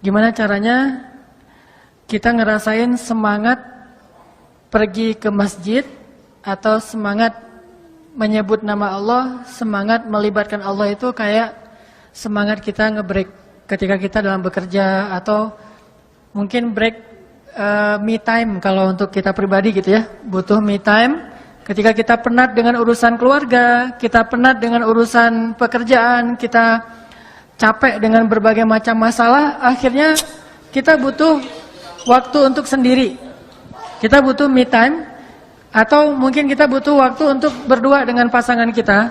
Gimana caranya kita ngerasain semangat pergi ke masjid atau semangat menyebut nama Allah, semangat melibatkan Allah itu kayak semangat kita nge-break ketika kita dalam bekerja atau mungkin break me time kalau untuk kita pribadi gitu ya, butuh me time ketika kita penat dengan urusan keluarga, kita penat dengan urusan pekerjaan, kita capek dengan berbagai macam masalah, akhirnya kita butuh waktu untuk sendiri. Kita butuh me time atau mungkin kita butuh waktu untuk berdua dengan pasangan kita,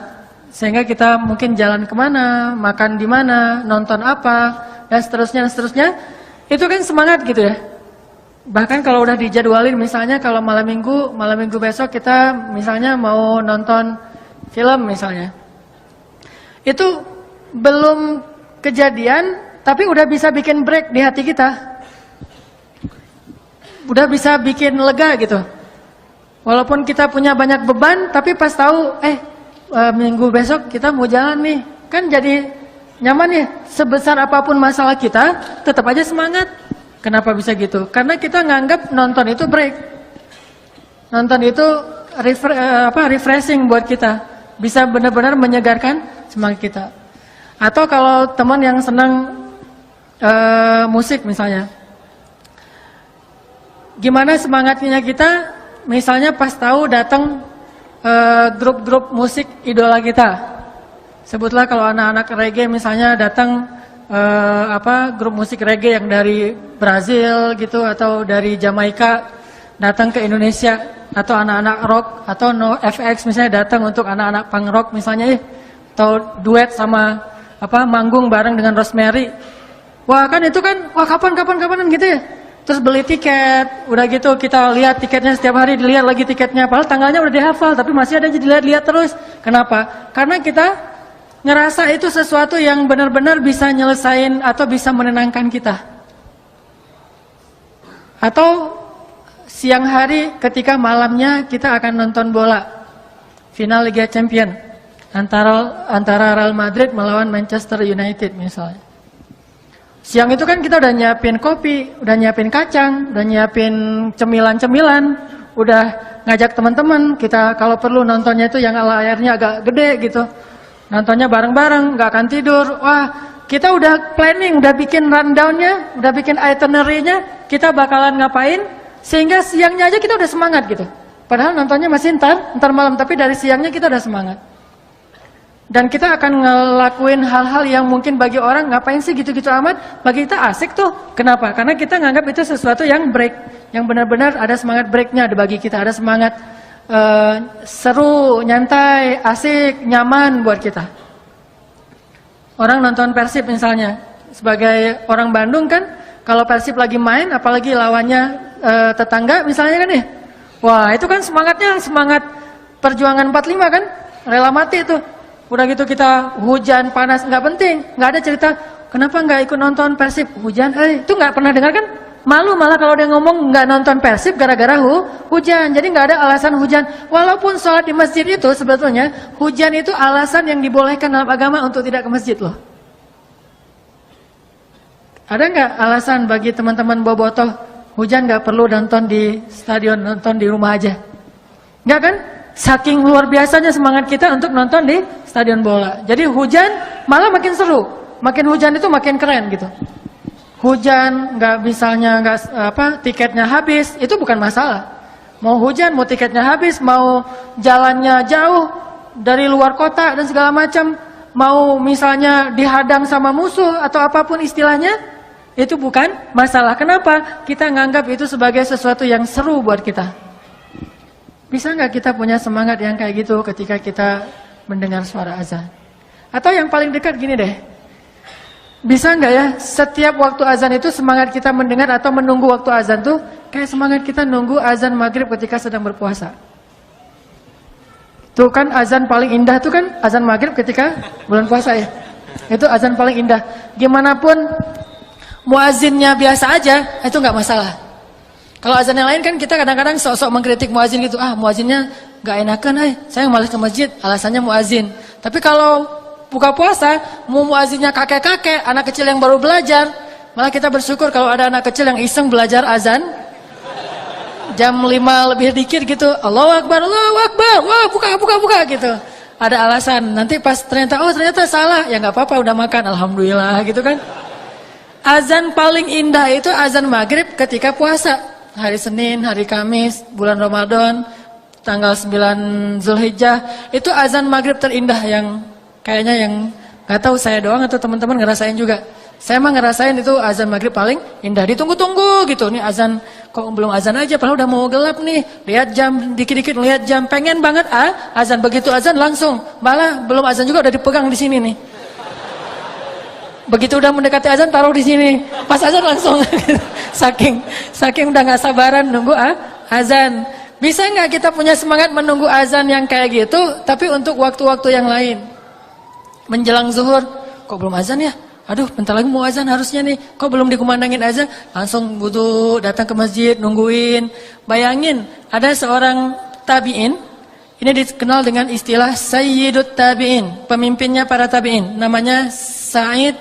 sehingga kita mungkin jalan kemana, makan di mana, nonton apa, dan seterusnya. Itu kan semangat gitu ya. Bahkan kalau udah dijadwalin, misalnya kalau malam minggu besok kita misalnya mau nonton film misalnya. Itu belum kejadian, tapi udah bisa bikin break di hati kita. Udah bisa bikin lega gitu. Walaupun kita punya banyak beban, tapi pas tahu, minggu besok kita mau jalan nih, kan jadi nyaman ya. Sebesar apapun masalah kita, tetap aja semangat. Kenapa bisa gitu? Karena kita nganggap nonton itu break. Nonton itu refreshing buat kita. Bisa benar-benar menyegarkan semangat kita. Atau kalau teman yang senang musik misalnya. Gimana semangatnya kita? Misalnya pas tahu datang grup-grup musik idola kita. Sebutlah kalau anak-anak reggae misalnya datang grup musik reggae yang dari Brazil gitu atau dari Jamaika datang ke Indonesia, atau anak-anak rock atau NoFX misalnya datang untuk anak-anak punk rock misalnya atau duet sama manggung bareng dengan Rosemary. Wah kan itu kan kapan gitu ya. Terus beli tiket, udah gitu kita lihat tiketnya setiap hari, dilihat lagi tiketnya, padahal tanggalnya udah dihafal, tapi masih ada dilihat-lihat terus. Kenapa? Karena kita ngerasa itu sesuatu yang benar-benar bisa nyelesain atau bisa menenangkan kita. Atau siang hari ketika malamnya kita akan nonton bola, final Liga Champion antara Real Madrid melawan Manchester United misalnya. Siang itu kan kita udah nyiapin kopi, udah nyiapin kacang, udah nyiapin cemilan-cemilan, udah ngajak teman-teman, kita kalau perlu nontonnya itu yang layarnya agak gede gitu. Nontonnya bareng-bareng, gak akan tidur. Wah, kita udah planning, udah bikin rundown-nya, udah bikin itinerary-nya, kita bakalan ngapain, sehingga siangnya aja kita udah semangat gitu. Padahal nontonnya masih ntar malam, tapi dari siangnya kita udah semangat. Dan kita akan ngelakuin hal-hal yang mungkin bagi orang ngapain sih gitu-gitu amat, bagi kita asik tuh. Kenapa? Karena kita nganggap itu sesuatu yang break, yang benar-benar ada semangat breaknya, ada bagi kita ada semangat seru, nyantai, asik, nyaman buat kita. Orang nonton Persib misalnya, sebagai orang Bandung kan, kalau Persib lagi main, apalagi lawannya tetangga misalnya kan ya, wah itu kan semangatnya semangat perjuangan 45 kan, rela mati itu. Udah gitu kita hujan, panas, nggak penting, nggak ada cerita kenapa nggak ikut nonton Persib, hujan, itu nggak pernah dengar kan? Malu malah kalau dia ngomong nggak nonton Persib gara-gara hujan, jadi nggak ada alasan hujan. Walaupun sholat di masjid itu sebetulnya hujan itu alasan yang dibolehkan dalam agama untuk tidak ke masjid loh. Ada nggak alasan bagi teman-teman bobotoh hujan nggak perlu nonton di stadion, nonton di rumah aja? Nggak kan? Saking luar biasanya semangat kita untuk nonton di stadion bola. Jadi hujan malah makin seru. Makin hujan itu makin keren gitu. Hujan tiketnya habis, itu bukan masalah. Mau hujan, mau tiketnya habis, mau jalannya jauh dari luar kota dan segala macam, mau misalnya dihadang sama musuh atau apapun istilahnya, itu bukan masalah. Kenapa? Kita nganggap itu sebagai sesuatu yang seru buat kita. Bisa nggak kita punya semangat yang kayak gitu ketika kita mendengar suara azan? Atau yang paling dekat gini deh, bisa nggak ya setiap waktu azan itu semangat kita mendengar atau menunggu waktu azan tuh kayak semangat kita nunggu azan maghrib ketika sedang berpuasa? Tuh kan azan paling indah tuh kan azan maghrib ketika bulan puasa ya. Itu azan paling indah. Gimana pun muazinnya biasa aja, itu nggak masalah. Kalau azan yang lain kan kita kadang-kadang sok-sok mengkritik muazin gitu. Muazinnya gak enakan, saya malas ke masjid, alasannya muazin. Tapi kalau buka puasa, mau muazinnya kakek-kakek, anak kecil yang baru belajar, Malah kita bersyukur kalau ada anak kecil yang iseng belajar azan jam 5 lebih dikit gitu, Allahu Akbar, wah buka gitu. Ada alasan, nanti pas ternyata salah, ya nggak apa-apa, udah makan, alhamdulillah gitu kan. Azan paling indah itu azan maghrib ketika puasa, hari Senin, hari Kamis, bulan Ramadan, tanggal 9 Zulhijjah, itu azan maghrib terindah yang kayaknya yang nggak tahu saya doang atau teman-teman ngerasain juga. Saya mah ngerasain itu azan maghrib paling indah, ditunggu-tunggu gitu. Nih azan, kok belum azan aja, padahal udah mau gelap nih. Lihat jam, dikit-dikit lihat jam, pengen banget azan, begitu azan langsung. Malah belum azan juga udah dipegang di sini nih. Begitu udah mendekati azan taruh di sini, pas azan langsung. saking udah nggak sabaran nunggu azan. Bisa nggak kita punya semangat menunggu azan yang kayak gitu, tapi untuk waktu-waktu yang lain? Menjelang zuhur, kok belum azan ya? Aduh, bentar lagi mau azan harusnya nih. Kok belum dikumandangin azan? Langsung wudu, datang ke masjid, nungguin. Bayangin, ada seorang tabi'in. Ini dikenal dengan istilah Sayyidut Tabi'in. Pemimpinnya para tabi'in. Namanya Sa'id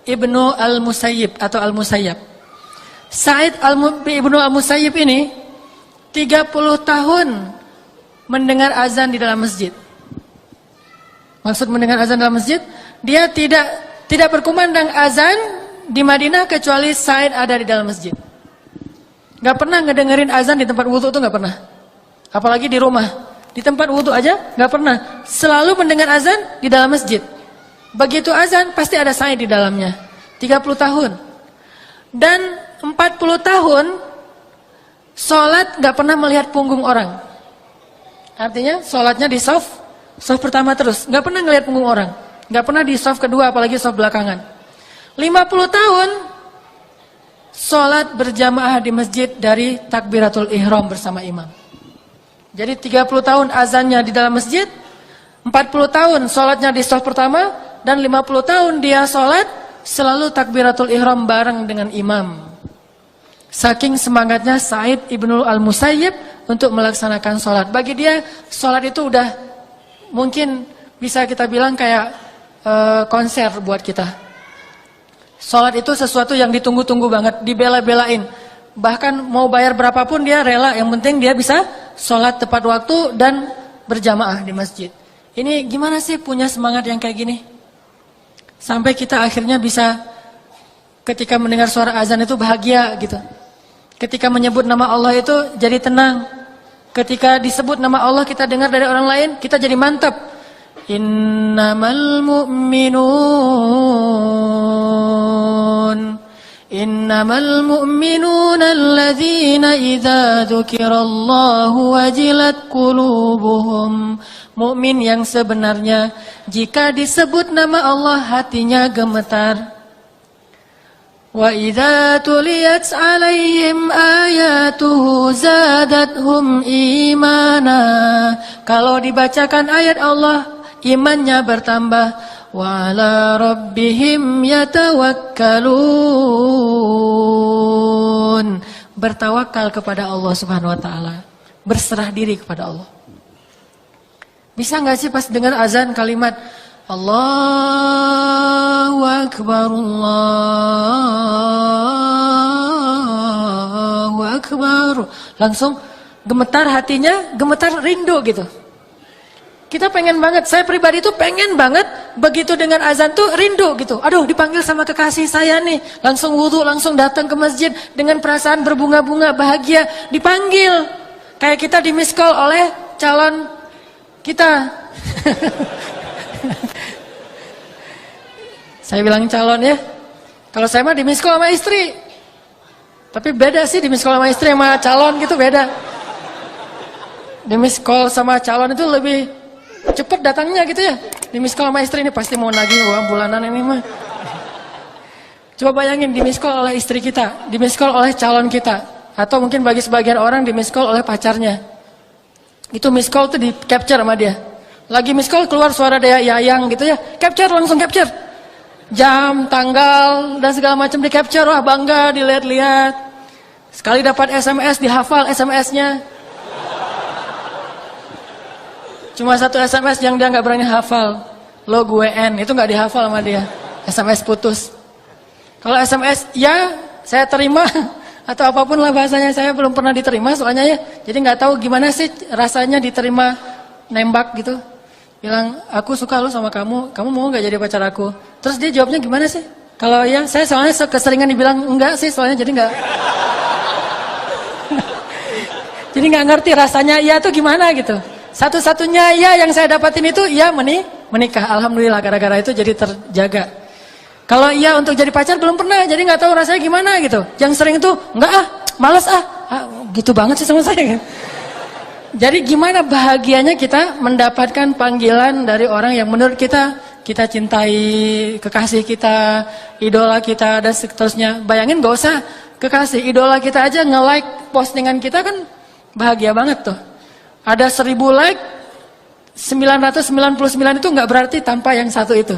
Ibnu Al-Musayyib atau Al-Musayyab. Sa'id Ibnu Al-Musayyib ini 30 tahun mendengar azan di dalam masjid. Maksud mendengar azan dalam masjid, dia tidak berkumandang azan di Madinah kecuali Said ada di dalam masjid. Gak pernah ngedengerin azan di tempat wudhu tuh gak pernah. Apalagi di rumah. Di tempat wudhu aja gak pernah. Selalu mendengar azan di dalam masjid. Begitu azan pasti ada Said di dalamnya. 30 tahun. Dan 40 tahun sholat gak pernah melihat punggung orang. Artinya sholatnya di shaf pertama terus. Gak pernah ngelihat punggung orang. Gak pernah di shaf kedua, apalagi shaf belakangan. 50 tahun sholat berjamaah di masjid dari takbiratul ihram bersama imam. Jadi 30 tahun azannya di dalam masjid, 40 tahun sholatnya di shaf pertama, dan 50 tahun dia sholat selalu takbiratul ihram bareng dengan imam. Saking semangatnya Sa'id Ibnu Al-Musayyib untuk melaksanakan sholat. Bagi dia sholat itu udah mungkin bisa kita bilang kayak konser buat kita. Sholat itu sesuatu yang ditunggu-tunggu banget, dibela-belain. Bahkan mau bayar berapapun dia rela, yang penting dia bisa sholat tepat waktu dan berjamaah di masjid. Ini gimana sih punya semangat yang kayak gini? Sampai kita akhirnya bisa ketika mendengar suara azan itu bahagia gitu. Ketika menyebut nama Allah itu jadi tenang. Ketika disebut nama Allah kita dengar dari orang lain, kita jadi mantap. Innamal mu'minuna alladzina idza dzukirallahu wajilat qulubuhum. Mukmin yang sebenarnya jika disebut nama Allah hatinya gemetar. Wa idza tuliyat 'alaihim ayatuhu zadathum imana. Kalau dibacakan ayat Allah, imannya bertambah. Wa 'ala rabbihim yatawakkalun. Bertawakal kepada Allah Subhanahu wa taala, berserah diri kepada Allah. Bisa enggak sih pas dengar azan kalimat Allahu Akbar, Allahu Akbar, langsung gemetar hatinya, gemetar rindu gitu. Kita pengen banget, saya pribadi tuh pengen banget begitu dengan azan tuh rindu gitu. Aduh, dipanggil sama kekasih saya nih, langsung wudu, langsung datang ke masjid dengan perasaan berbunga-bunga, bahagia, dipanggil. Kayak kita di miss call oleh calon kita. Saya bilang calon ya. Kalau saya mah di miss call sama istri. Tapi beda sih di miss call sama istri sama calon gitu beda. Di miss call sama calon itu lebih cepet datangnya gitu ya. Di miss call sama istri ini pasti mau nagih uang bulanan ini mah. Coba bayangin di miss call oleh istri kita, di miss call oleh calon kita, atau mungkin bagi sebagian orang di miss call oleh pacarnya. Itu miss call tuh di capture sama dia. Lagi miss call keluar suara dia Yayang gitu ya, capture, langsung capture. Jam, tanggal, dan segala macam di capture, wah bangga dilihat-lihat. Sekali dapat SMS dihafal SMS-nya. Cuma satu SMS yang dia nggak berani hafal, lo gue N, itu nggak dihafal sama dia. SMS putus. Kalau SMS, ya saya terima atau apapun lah bahasanya, saya belum pernah diterima soalnya ya. Jadi nggak tahu gimana sih rasanya diterima nembak gitu. Bilang, aku suka lu sama kamu mau nggak jadi pacar aku? Terus dia jawabnya gimana sih? Kalau ya, saya soalnya keseringan dibilang enggak sih, soalnya jadi nggak. Jadi nggak ngerti rasanya iya tuh gimana gitu. Satu-satunya iya yang saya dapatin itu iya menikah. Alhamdulillah gara-gara itu jadi terjaga. Kalau iya untuk jadi pacar belum pernah, jadi nggak tahu rasanya gimana gitu. Yang sering itu enggak malas gitu banget sih sama saya. Jadi gimana bahagianya kita mendapatkan panggilan dari orang yang menurut kita cintai, kekasih kita, idola kita dan seterusnya. Bayangin gak usah kekasih, idola kita aja nge-like postingan kita kan bahagia banget tuh. Ada 1000 like, 999 itu nggak berarti tanpa yang satu itu.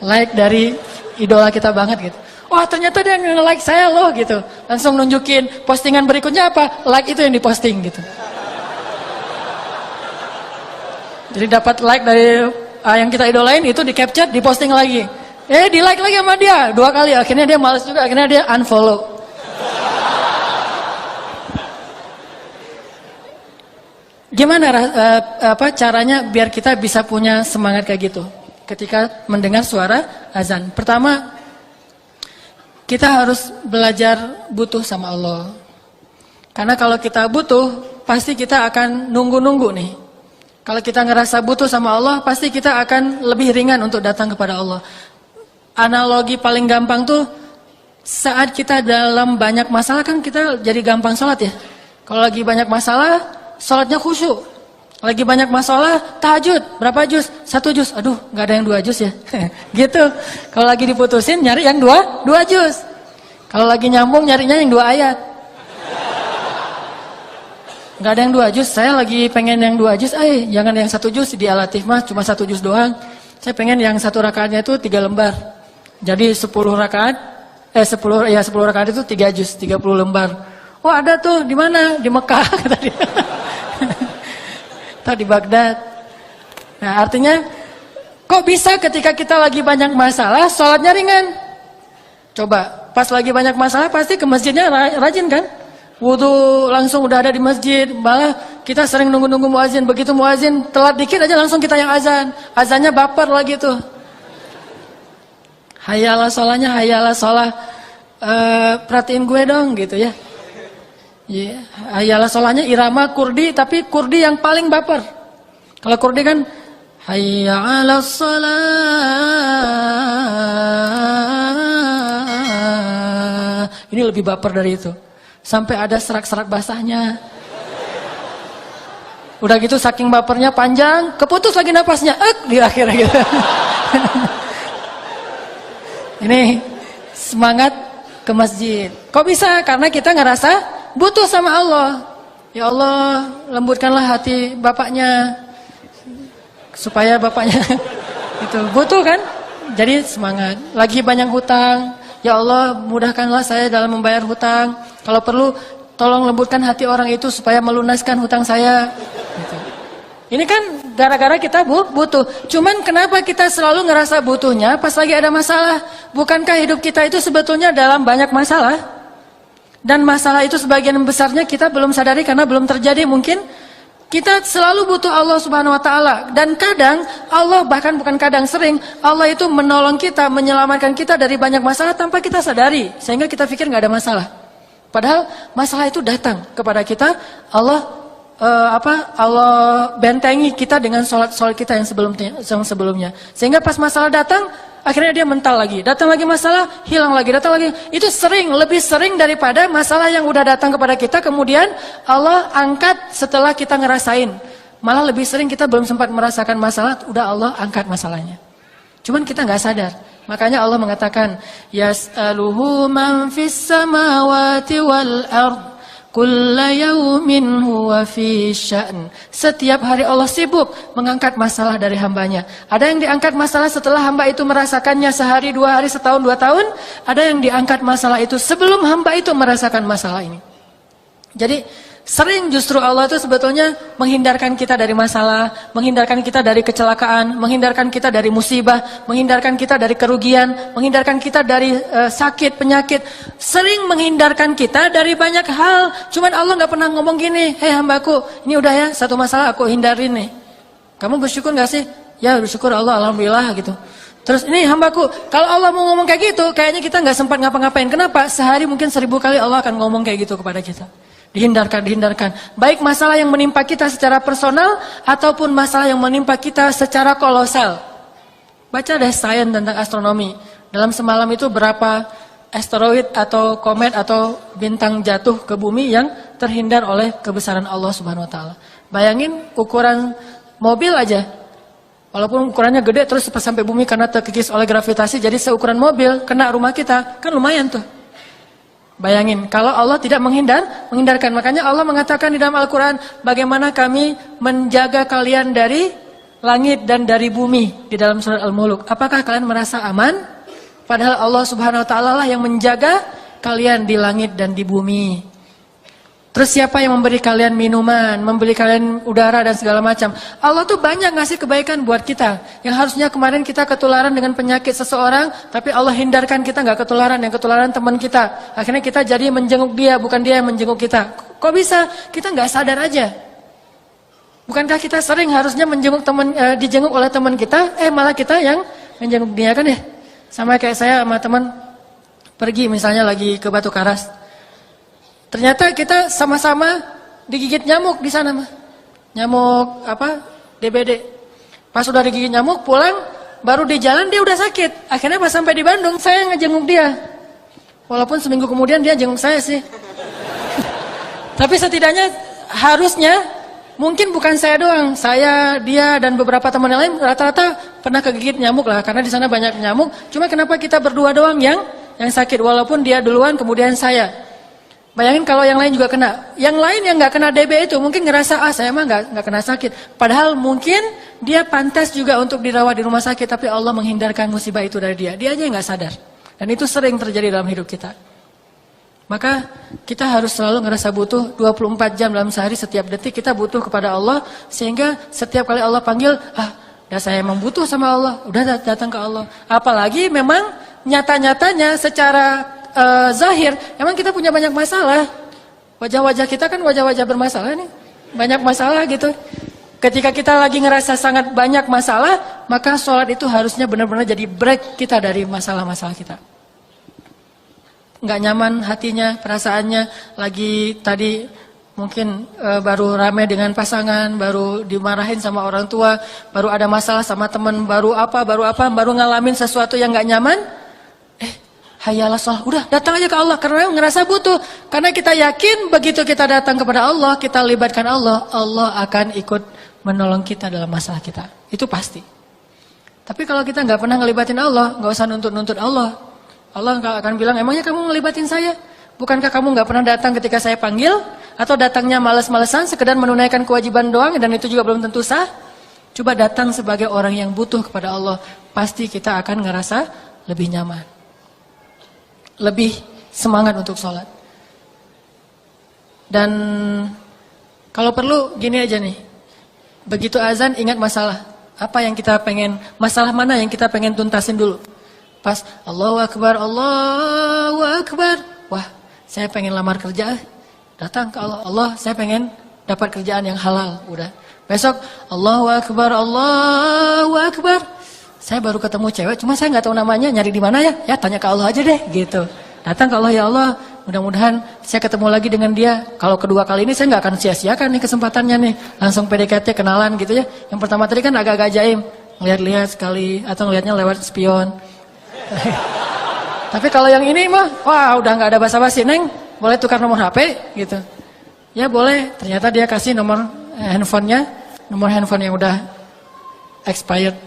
Like dari idola kita banget gitu. Wah ternyata dia nge-like saya loh gitu. Langsung nunjukin postingan berikutnya apa? Like itu yang diposting gitu. Jadi dapat like dari yang kita idolain itu di capture, diposting lagi. Di like lagi sama dia 2 kali. Akhirnya dia malas juga, akhirnya dia unfollow. Gimana caranya biar kita bisa punya semangat kayak gitu ketika mendengar suara azan? Pertama, kita harus belajar butuh sama Allah. Karena kalau kita butuh, pasti kita akan nunggu-nunggu nih. Kalau kita ngerasa butuh sama Allah, pasti kita akan lebih ringan untuk datang kepada Allah. Analogi paling gampang tuh, saat kita dalam banyak masalah kan kita jadi gampang sholat ya. Kalau lagi banyak masalah, sholatnya khusyuk. Lagi banyak masalah, tahajud. Berapa juz? 1 juz. Aduh, gak ada yang 2 juz ya. Gitu. Kalau lagi diputusin, nyari yang 2 juz. Kalau lagi nyambung, nyarinya yang 2 ayat. Gak ada yang 2 juz, saya lagi pengen yang 2 juz, jangan yang 1 juz, di Al-Latif mah cuma 1 juz doang. Saya pengen yang 1 rakaatnya itu 3 lembar. Jadi 10 rakaat, 10 rakaat itu 3 juz, 30 lembar. Oh ada tuh, di mana? Di Mekah, kata dia. Atau di Baghdad. Nah artinya, kok bisa ketika kita lagi banyak masalah, sholatnya ringan? Coba, pas lagi banyak masalah, pasti ke masjidnya rajin kan? Wudu langsung udah ada di masjid, malah kita sering nunggu-nunggu muazin. Begitu muazin telat dikit aja langsung kita yang azan. Azannya baper lagi tuh. Hayalah sholahnya, hayalah sholah. Perhatiin gue dong gitu ya. Hayalah sholahnya irama kurdi, tapi kurdi yang paling baper. Kalau kurdi kan hayalah sholah. Ini lebih baper dari itu. Sampai ada serak-serak basahnya. Udah gitu saking bapernya panjang, keputus lagi napasnya, di akhirnya gitu. Ini semangat ke masjid. Kok bisa? Karena kita ngerasa butuh sama Allah. Ya Allah, lembutkanlah hati bapaknya supaya bapaknya itu butuh kan? Jadi semangat. Lagi banyak hutang. Ya Allah, mudahkanlah saya dalam membayar hutang. Kalau perlu, tolong lembutkan hati orang itu supaya melunaskan hutang saya. Gitu. Ini kan gara-gara kita butuh. Cuman kenapa kita selalu ngerasa butuhnya pas lagi ada masalah? Bukankah hidup kita itu sebetulnya dalam banyak masalah? Dan masalah itu sebagian besarnya kita belum sadari karena belum terjadi mungkin. Kita selalu butuh Allah Subhanahu wa Ta'ala. Dan kadang Allah, bahkan bukan kadang, sering Allah itu menolong kita, menyelamatkan kita dari banyak masalah tanpa kita sadari, sehingga kita pikir nggak ada masalah. Padahal masalah itu datang kepada kita. Allah Allah bentengi kita dengan sholat kita yang sebelumnya. Sehingga pas masalah datang, akhirnya dia mental lagi. Datang lagi masalah, hilang lagi, datang lagi. Itu lebih sering daripada masalah yang udah datang kepada kita, kemudian Allah angkat setelah kita ngerasain. Malah lebih sering kita belum sempat merasakan masalah, udah Allah angkat masalahnya. Cuman kita nggak sadar. Makanya Allah mengatakan, Yas'aluhu man fis samawati wal ard. Kulla yaumin huwa fi sya'n. Setiap hari Allah sibuk mengangkat masalah dari hambanya. Ada yang diangkat masalah setelah hamba itu merasakannya sehari, 2 hari, setahun, 2 tahun. Ada yang diangkat masalah itu sebelum hamba itu merasakan masalah ini. Jadi Sering justru Allah itu sebetulnya menghindarkan kita dari masalah, menghindarkan kita dari kecelakaan, menghindarkan kita dari musibah, menghindarkan kita dari kerugian, menghindarkan kita dari sakit, penyakit. Sering menghindarkan kita dari banyak hal. Cuman Allah nggak pernah ngomong gini, hei hambaku, ini udah ya, satu masalah aku hindarin nih. Kamu bersyukur nggak sih? Ya bersyukur Allah, alhamdulillah gitu. Terus ini hambaku, kalau Allah mau ngomong kayak gitu, kayaknya kita nggak sempat ngapa-ngapain. Kenapa? Sehari mungkin 1000 kali Allah akan ngomong kayak gitu kepada kita. Dihindarkan. Baik masalah yang menimpa kita secara personal ataupun masalah yang menimpa kita secara kolosal. Baca deh sains tentang astronomi. Dalam semalam itu berapa asteroid atau komet atau bintang jatuh ke bumi yang terhindar oleh kebesaran Allah Subhanahu wa taala. Bayangin ukuran mobil aja. Walaupun ukurannya gede terus sampai bumi karena terkikis oleh gravitasi jadi seukuran mobil kena rumah kita, kan lumayan tuh. Bayangin, kalau Allah tidak menghindarkan. Makanya Allah mengatakan di dalam Al-Quran, bagaimana kami menjaga kalian dari langit dan dari bumi. Di dalam surat Al-Muluk. Apakah kalian merasa aman? Padahal Allah Subhanahu Wa Taala lah yang menjaga kalian di langit dan di bumi. Terus siapa yang memberi kalian minuman, memberi kalian udara dan segala macam. Allah tuh banyak ngasih kebaikan buat kita. Yang harusnya kemarin kita ketularan dengan penyakit seseorang, tapi Allah hindarkan kita nggak ketularan, yang ketularan teman kita. Akhirnya kita jadi menjenguk dia, bukan dia yang menjenguk kita. Kok bisa? Kita nggak sadar aja. Bukankah kita sering harusnya menjenguk teman, dijenguk oleh teman kita, malah kita yang menjenguk dia kan ya? Sama kayak saya sama teman pergi misalnya lagi ke Batu Karas. Ternyata kita sama-sama digigit nyamuk di sana mah. Nyamuk DBD. Pas udah digigit nyamuk pulang baru di jalan dia udah sakit. Akhirnya pas sampai di Bandung saya ngejenguk dia. Walaupun seminggu kemudian dia jenguk saya sih. Tapi setidaknya harusnya mungkin bukan saya doang, saya, dia dan beberapa teman yang lain rata-rata pernah kegigit nyamuk lah karena di sana banyak nyamuk. Cuma kenapa kita berdua doang yang sakit walaupun dia duluan kemudian saya. Bayangin kalau yang lain juga kena. Yang lain yang nggak kena DB itu mungkin ngerasa saya mah nggak kena sakit. Padahal mungkin dia pantas juga untuk dirawat di rumah sakit, tapi Allah menghindarkan musibah itu dari dia. Dia aja nggak sadar. Dan itu sering terjadi dalam hidup kita. Maka kita harus selalu ngerasa butuh 24 jam dalam sehari, setiap detik kita butuh kepada Allah. Sehingga setiap kali Allah panggil, udah saya emang butuh sama Allah, udah datang ke Allah. Apalagi memang nyata-nyatanya secara zahir, emang kita punya banyak masalah. Wajah-wajah kita kan wajah-wajah bermasalah nih. Banyak masalah gitu. Ketika kita lagi ngerasa sangat banyak masalah, maka sholat itu harusnya benar-benar jadi break kita dari masalah-masalah kita. Nggak nyaman hatinya, perasaannya, lagi tadi mungkin baru rame dengan pasangan, baru dimarahin sama orang tua, baru ada masalah sama teman, baru ngalamin sesuatu yang nggak nyaman. Hayalah sholat, udah datang aja ke Allah karena ngerasa butuh. Karena kita yakin begitu kita datang kepada Allah, kita libatkan Allah, Allah akan ikut menolong kita dalam masalah kita. Itu pasti. Tapi kalau kita nggak pernah ngelibatin Allah, nggak usah nuntut-nuntut Allah. Allah akan bilang, emangnya kamu ngelibatin saya? Bukankah kamu nggak pernah datang ketika saya panggil? Atau datangnya males-malesan, sekedar menunaikan kewajiban doang dan itu juga belum tentu sah? Coba datang sebagai orang yang butuh kepada Allah, pasti kita akan ngerasa lebih nyaman. Lebih semangat untuk sholat. Dan kalau perlu gini aja nih, begitu azan ingat masalah. Apa yang kita pengen, masalah mana yang kita pengen tuntasin dulu. Pas Allahu Akbar, Allahu Akbar. Wah, saya pengen lamar kerja. Datang ke Allah, Allah saya pengen dapat kerjaan yang halal. Udah. Besok Allahu Akbar, Allahu Akbar. Saya baru ketemu cewek, cuma saya nggak tahu namanya, nyari di mana ya? Ya tanya ke Allah aja deh, gitu. Datang ke Allah, ya Allah, mudah-mudahan saya ketemu lagi dengan dia. Kalau kedua kali ini saya nggak akan sia-siakan nih kesempatannya nih, langsung PDKT kenalan gitu ya. Yang pertama tadi kan agak-agak jaim, ngeliat-liat sekali atau ngeliatnya lewat spion. Tapi kalau yang ini mah, wah udah nggak ada basa-basi, Neng, boleh tukar nomor HP gitu. Ya boleh, ternyata dia kasih nomor handphonenya, nomor handphone yang udah expired.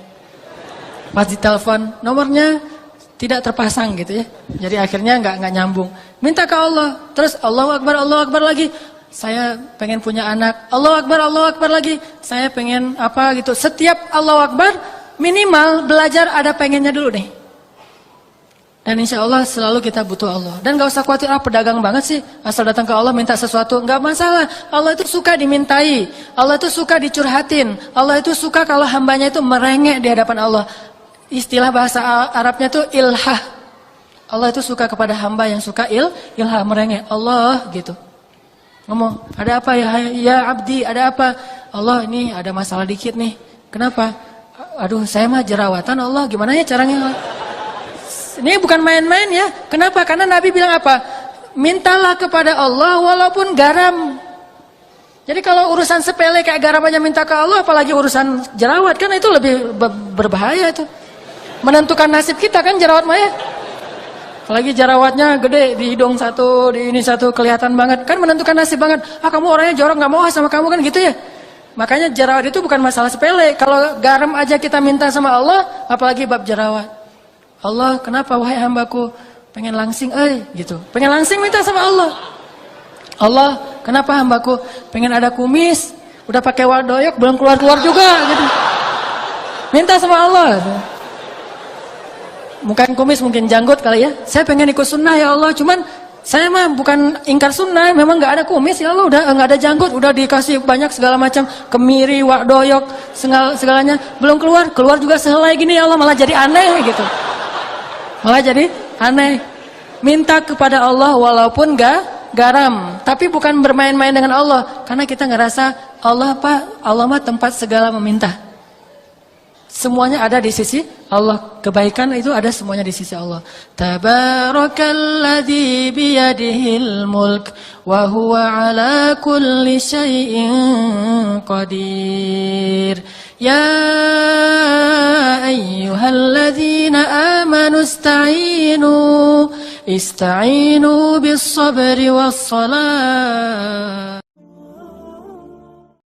Pas ditelepon nomornya tidak terpasang gitu ya. Jadi akhirnya nggak nyambung. Minta ke Allah. Terus Allahu Akbar lagi. Saya pengen punya anak. Allahu Akbar lagi. Saya pengen apa gitu. Setiap Allahu Akbar minimal belajar ada pengennya dulu nih. Dan insya Allah selalu kita butuh Allah. Dan gak usah khawatir, pedagang banget sih, asal datang ke Allah minta sesuatu. Gak masalah, Allah itu suka dimintai, Allah itu suka dicurhatin, Allah itu suka kalau hambanya itu merengek di hadapan Allah. Istilah bahasa Arabnya itu ilhah. Allah itu suka kepada hamba yang suka ilhah, merengek. Allah gitu. Ngomong, ada apa ya abdi, ada apa? Allah, ini ada masalah dikit nih. Kenapa? Aduh, saya mah jerawatan Allah, gimana ya caranya? Ini bukan main-main ya. Kenapa? Karena Nabi bilang apa? Mintalah kepada Allah walaupun garam. Jadi kalau urusan sepele kayak garam aja minta ke Allah, apalagi urusan jerawat, kan itu lebih berbahaya itu. Menentukan nasib kita kan jerawat mah ya. Apalagi jerawatnya gede di hidung satu, di ini satu, kelihatan banget. Kan menentukan nasib banget. Kamu orangnya jorok, gak mau sama kamu kan gitu ya. Makanya jerawat itu bukan masalah sepele. Kalau garam aja kita minta sama Allah, apalagi bab jerawat. Allah, kenapa wahai hambaku pengen langsing, gitu. Pengen langsing minta sama Allah. Allah, kenapa hambaku pengen ada kumis, udah pakai wadoyok belum keluar-keluar juga, gitu. Minta sama Allah. Gitu. Bukan kumis, mungkin janggut kali ya. Saya pengen ikut sunnah ya Allah, cuman saya mah bukan ingkar sunnah, memang nggak ada kumis ya Allah, udah nggak ada janggut, udah dikasih banyak segala macam kemiri, wadoyok, segalanya belum keluar juga sehelai gini ya Allah, malah jadi aneh gitu. Malah jadi aneh. Minta kepada Allah walaupun gak garam. Tapi bukan bermain-main dengan Allah. Karena kita ngerasa Allah mah tempat segala meminta. Semuanya ada di sisi Allah. Kebaikan itu ada semuanya di sisi Allah. Tabarakalladzi biyadihil mulk wa huwa ala kulli syai'in qadir. Ya ayyuhalladzina amanu ista'inu bis sabri was salat.